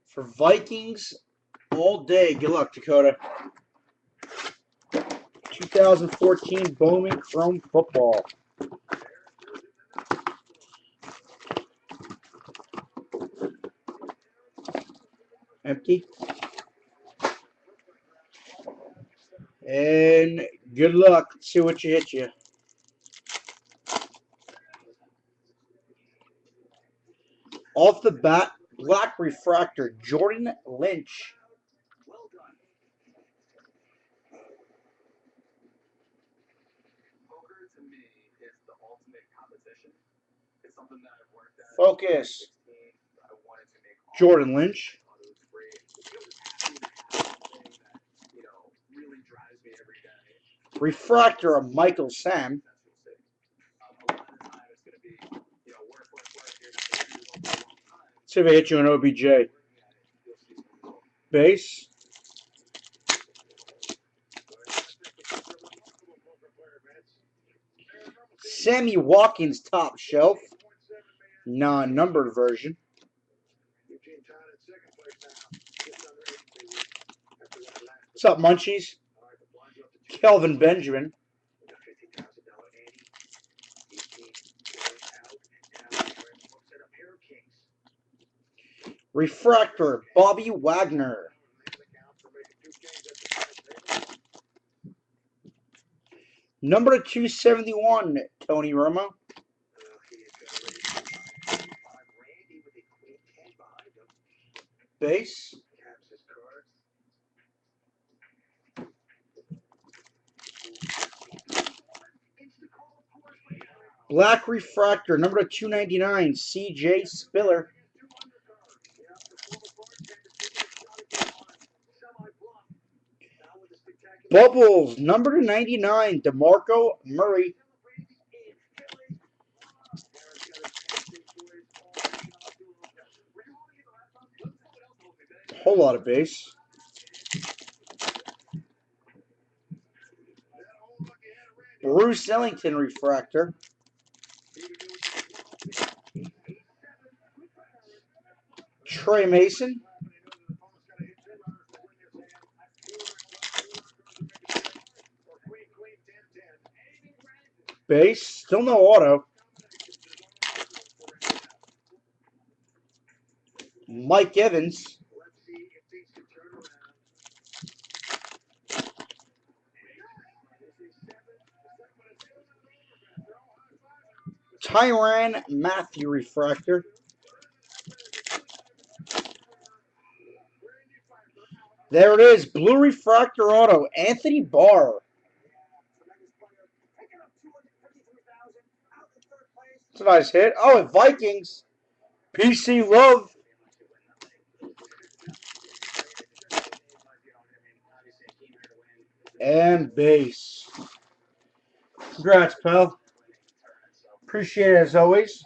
For Vikings all day. Good luck, Dakota. 2014 Bowman Chrome Football. Empty. And good luck. Let's see what you hit you. Off the bat, black refractor, Jordan Lynch. Focus. Jordan Lynch. Refractor of Michael Sam. See if I hit you on OBJ. Base. Sammy Watkins top shelf. Non-numbered version. What's up, Munchies? Kelvin Benjamin. Refractor, Bobby Wagner. Number 271, Tony Romo. Base. Black refractor, number 299, CJ Spiller. Bubbles, number 99, DeMarco Murray. Whole lot of base. Bruce Ellington refractor. Trey Mason. Base. Still no auto. Mike Evans. Tyrann Mathieu refractor. There it is. Blue refractor auto. Anthony Barr. That's a nice hit. Oh, and Vikings. PC Love. And base. Congrats, pal. Appreciate it as always.